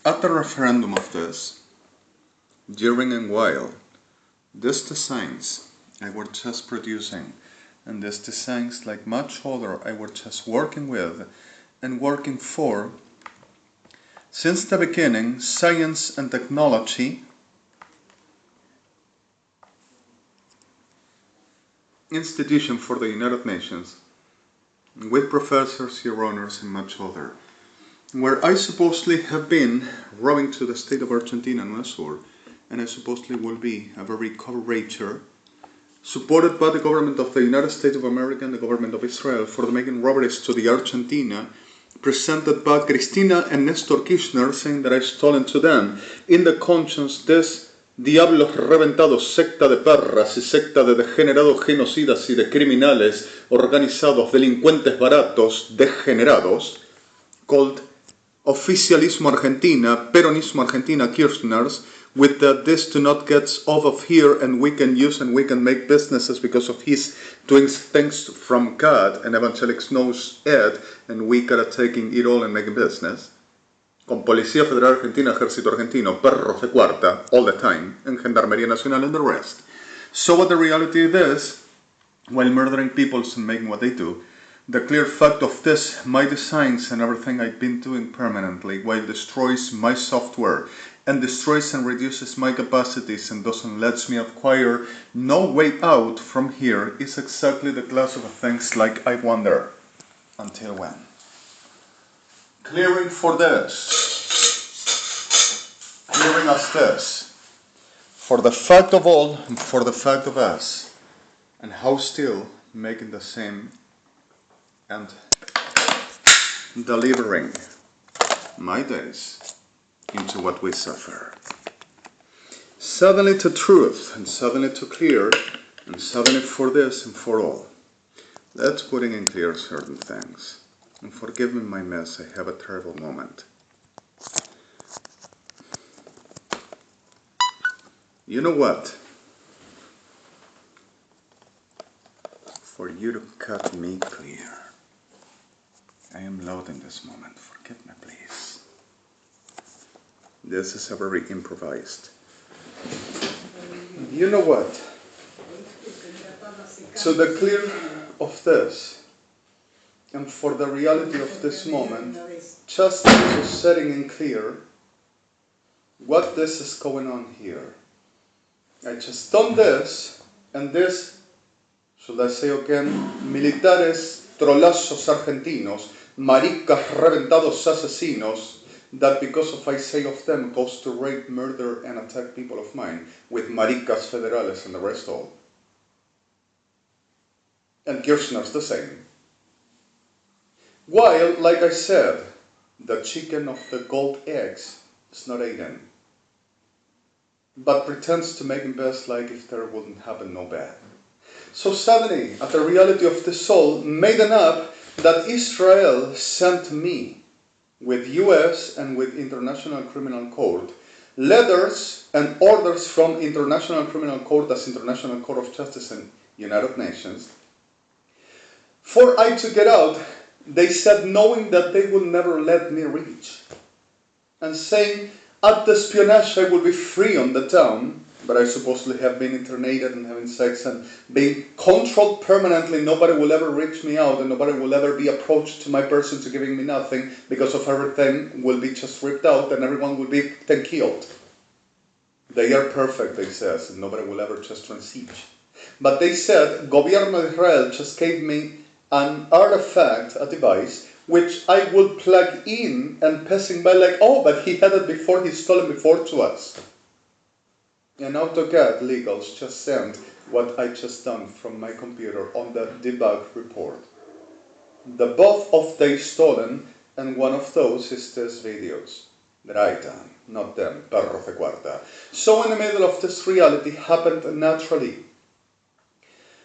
At the referendum of this, during and while, these designs I were just producing, and these designs, like much other, I were just working with and working for, since the beginning, science and technology institution for the United Nations, with professors, your honors, and much other, where I supposedly have been rowing to the state of Argentina-UNASUR, and I supposedly will be a very collaborator, supported by the government of the United States of America and the government of Israel for the making robberies to the Argentina, presented by Cristina and Nestor Kirchner, saying that I stolen to them in the conscience this diablos reventados, secta de perras y secta de degenerados genocidas y de criminales organizados, delincuentes baratos, degenerados, called Oficialismo Argentina, Peronismo Argentina Kirchners, with this to not get off of here and we can use and we can make businesses because of his doing things from God and evangelics knows it and we gotta taking it all and making business. Con Policía Federal Argentina, Ejército Argentino, perros de cuarta, all the time, and Gendarmería Nacional and the rest. So what the reality is, while murdering people and making what they do, the clear fact of this, my designs and everything I've been doing permanently, while destroys my software and destroys and reduces my capacities and doesn't let me acquire no way out from here, is exactly the class of things like I wonder, until when? Clearing for this, clearing us this, for the fact of all and for the fact of us, and how still making the same and delivering my days into what we suffer. Suddenly to truth, and suddenly to clear, and suddenly for this and for all. Let's putting in clear certain things. And forgive me my mess, I have a terrible moment. You know what? For you to cut me clear. I am loud in this moment, forgive me please. This is a very improvised. You know what? So the clear of this, and for the reality of this moment, just to setting in clear what this is going on here. I just done this, and this, should I say again, militares trolazos argentinos, maricas reventados asesinos, that because of I say of them goes to rape, murder, and attack people of mine, with maricas federales and the rest all. And Kirchner's the same. While, like I said, the chicken of the gold eggs is not eaten, but pretends to make him best like if there wouldn't happen no bad. So suddenly, at the reality of the soul, made an up that Israel sent me with US and with International Criminal Court letters and orders from International Criminal Court as International Court of Justice and United Nations for I to get out. They said knowing that they will never let me reach and saying at the espionage I will be free on the town, but I supposedly have been internated and having sex and being controlled permanently. Nobody will ever reach me out and nobody will ever be approached to my person to giving me nothing because of everything will be just ripped out and everyone will be then killed. They are perfect, they says, and nobody will ever just transiege. But they said, Gobierno de Israel just gave me an artifact, a device, which I would plug in and passing by like, oh, but he had it before, he stole it before to us. And AutoCAD legals just sent what I just done from my computer on the debug report. The both of they stolen, and one of those is this videos that I done, not them, perros de cuarta. So in the middle of this reality happened naturally.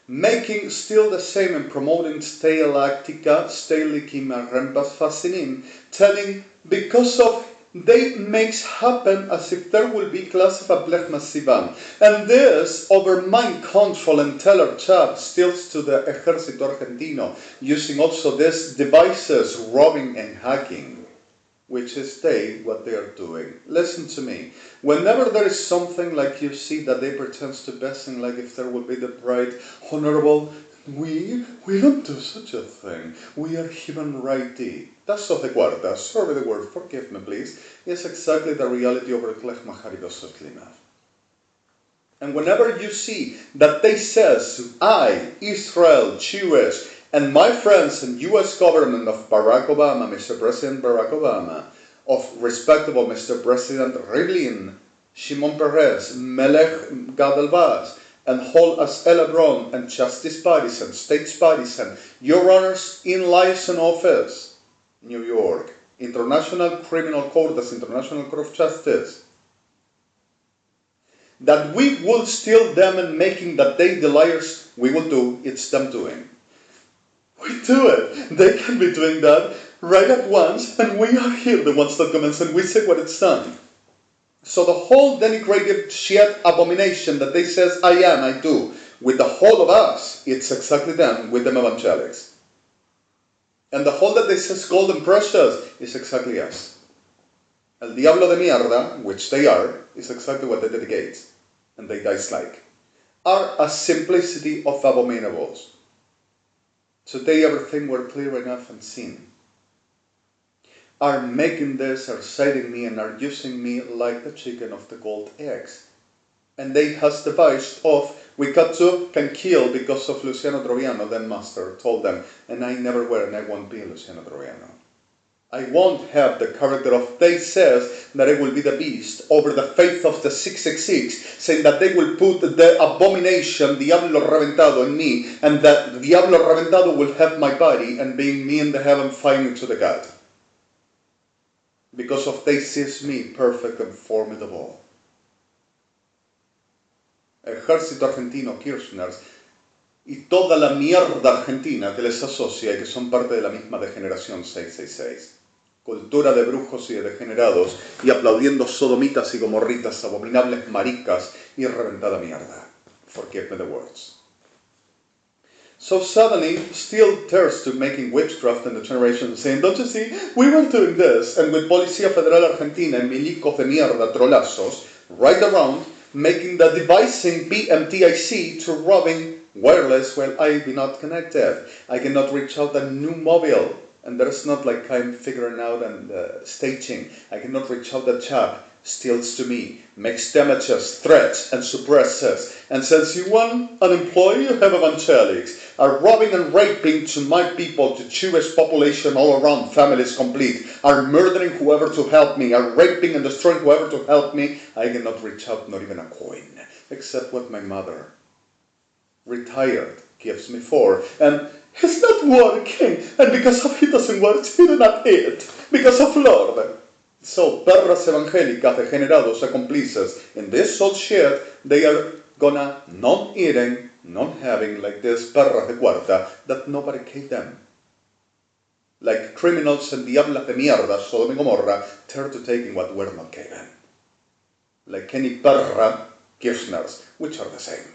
Making still the same and promoting stay lactica, stay likima rempas fascinim, telling because of they makes happen as if there will be class of a blech masivam. And this over mind control and teller chat steals to the Ejército Argentino, using also these devices, robbing and hacking. which is what they are doing. Listen to me. Whenever there is something like you see that they pretend to blessing, like if there will be the right, honorable, we don't do such a thing. We are human righty. That's of the cuarta. Sorry the word, forgive me please. It's exactly the reality of Reclech Maharidosotlina. And whenever you see that they says, I, Israel, Jewish, and my friends in U.S. government of Barack Obama, Mr. President Barack Obama, of respectable Mr. President Rivlin, Shimon Peres, Melech Gadelbaz, and Hol as Elebron, and Justice Parties, and States Parties, and Your Honors in lives and office, New York, International Criminal Court as International Court of Justice, that we will steal them and making that they the liars, we will do, it's them doing. We do it. They can be doing that right at once, and we are here, the ones that commence, and we say what it's done. So the whole denigrated shit abomination that they says, I am, I do, with the whole of us, it's exactly them, with them evangelics. And the whole that they says gold and precious is exactly us. El diablo de mierda, which they are, is exactly what they dedicate, and they dislike, are a simplicity of abominables. Today everything were clear enough and seen. Are making this, are citing me, and are using me like the chicken of the gold eggs. And they has devised of, we got to can kill because of Luciano Troviano, then master, told them, and I never were and I won't be Luciano Troviano. I won't have the character of they says that I will be the beast over the faith of the 666, saying that they will put the abomination, Diablo Reventado, in me, and that Diablo Reventado will have my body, and being me in the heaven fighting to the God. Because of they sees me perfect and formidable. Ejército Argentino-Kirchners y toda la mierda argentina que les asocia y que son parte de la misma degeneración 666. Cultura de brujos y de degenerados, y aplaudiendo sodomitas y gomorritas, abominables maricas y reventada mierda. Forgive me the words. So suddenly, still thirst to making witchcraft in the generation, saying, don't you see, we were doing this, and with Policía Federal Argentina and milicos de mierda, trolazos, right around, making the devising BMTIC to robbing wireless while I be not connected. I cannot reach out a new mobile. And there's not like I'm figuring out and staging. I cannot reach out the chap, steals to me, makes damages, threats, and suppresses, and says, you want an employee, you have evangelics, are robbing and raping to my people, to Jewish population all around, families complete, are murdering whoever to help me, are raping and destroying whoever to help me. I cannot reach out not even a coin, except what my mother, retired, gives me for, and it's not working, and because of it doesn't work, he did not eat, because of Lord. So, perras evangélicas, degenerados, accomplices, in this old shit, they are gonna non-eating, non-having, like this perras de cuarta, that nobody gave them. Like criminals and diablas de mierda, Sodom and Gomorrah, turn to taking what were not given. Like any perra Kirchners, which are the same.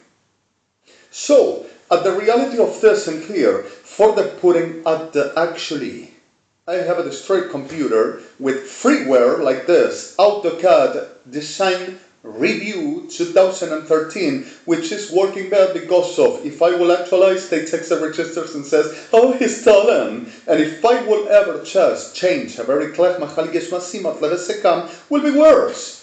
So, at the reality of this and clear, for the putting at the actually, I have a destroyed computer with freeware like this, AutoCAD Design Review 2013, which is working bad because of, if I will actualize, they takes the registers and says, oh, he's stolen. And if I will ever just change a very klech mahaligesh masimat SPIKAM, will be worse.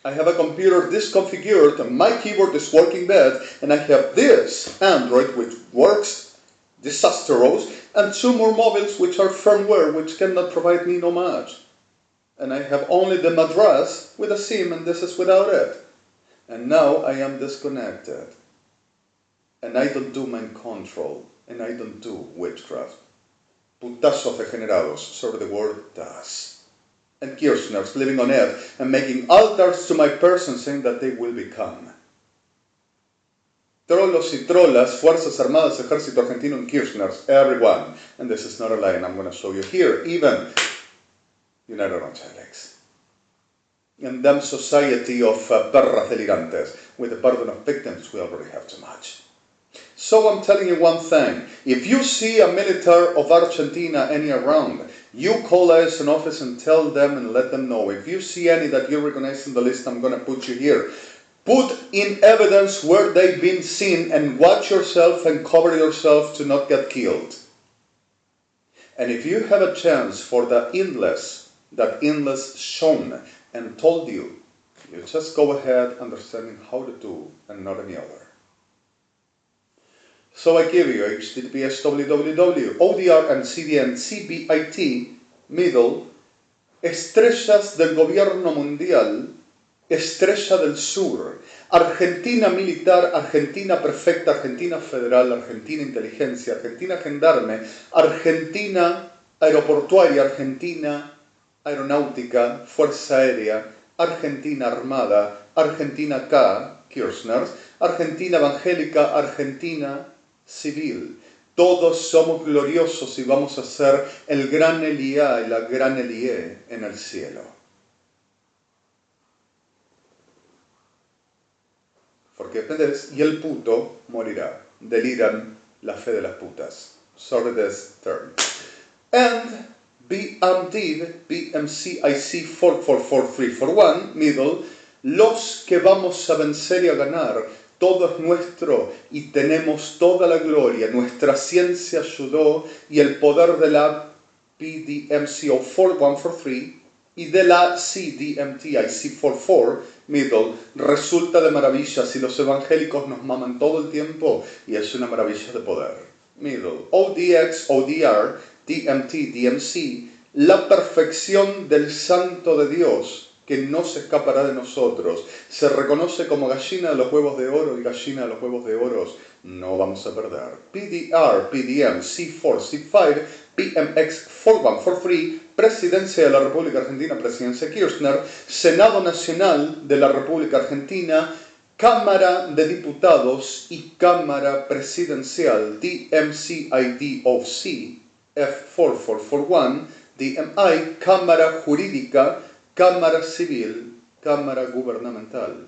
I have a computer disconfigured, and my keyboard is working bad, and I have this Android which works disastrous, and two more mobiles which are firmware which cannot provide me no much. And I have only the Madras with a SIM, and this is without it. And now I am disconnected. And I don't do mind control, and I don't do witchcraft. Putazos degenerados, sorry the word does. And Kirchners living on earth and making altars to my person, saying that they will become. Trolos y trolas, Fuerzas Armadas, Ejército Argentino and Kirchners, everyone. And this is not a lie, and I'm going to show you here, even United Evangelics. And them society of perras delirantes, with the burden of victims, we already have too much. So I'm telling you one thing. If you see a military of Argentina any around, you call us an office and tell them and let them know. If you see any that you recognize in the list, I'm going to put you here. Put in evidence where they've been seen and watch yourself and cover yourself to not get killed. And if you have a chance for that endless shown and told you, you just go ahead understanding how to do and not any other. So I give you HTTPS www, ODR and CDN, CBIT, middle, estrellas del gobierno mundial, estrella del sur, Argentina militar, Argentina perfecta, Argentina federal, Argentina inteligencia, Argentina gendarme, Argentina aeroportuaria, Argentina aeronáutica, fuerza aérea, Argentina armada, Argentina K, Kirchners, Argentina evangélica, Argentina civil. Todos somos gloriosos y vamos a ser el gran Elías y la gran Elie en el cielo. Porque ves, y el puto morirá. Deliran la fe de las putas. Sorry this term. And BMCIC 4444341, middle, los que vamos a vencer y a ganar, todo es nuestro y tenemos toda la gloria. Nuestra ciencia ayudó y el poder de la PDMCO 4143 y de la CDMTIC 44, middle, resulta de maravillas y los evangélicos nos maman todo el tiempo y es una maravilla de poder. Middle, ODX, ODR, DMT, DMC, la perfección del santo de Dios que no se escapará de nosotros. Se reconoce como gallina de los huevos de oro y gallina de los huevos de oro no vamos a perder. PDR, PDM, C4, C5, PMX 4143, Presidencia de la República Argentina, Presidencia Kirchner, Senado Nacional de la República Argentina, Cámara de Diputados y Cámara Presidencial, DMCIDOC, F4441, DMI, Cámara Jurídica, Cámara Civil, Cámara Gubernamental,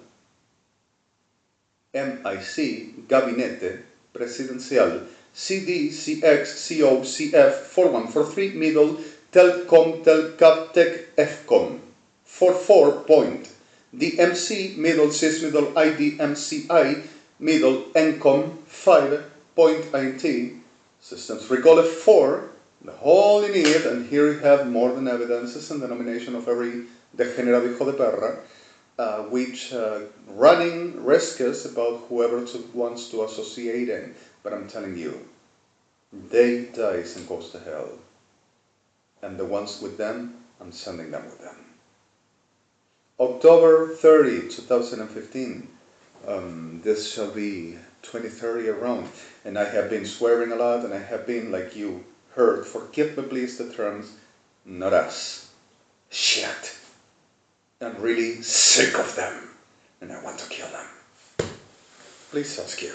MIC, Gabinete Presidencial, CD, CX, CO, CF, 4143, Middle, Telcom, Telcap, Tech, FCOM, 44 point, DMC, Middle, Sys, Middle, ID, MCI, Middle, NCOM, 5 point, INT, Systems Recall F4, the whole you need, and here you have more than evidences and denomination of every degenerado hijo de perra, which running risks about whoever wants to associate in. But I'm telling you, they dies and goes to hell. And the ones with them, I'm sending them with them. October 30, 2015. This shall be 2030 around. And I have been swearing a lot, and I have been, like you heard, forgive me please the terms, not us. Shit. I'm really sick of them, and I want to kill them. Please ask you.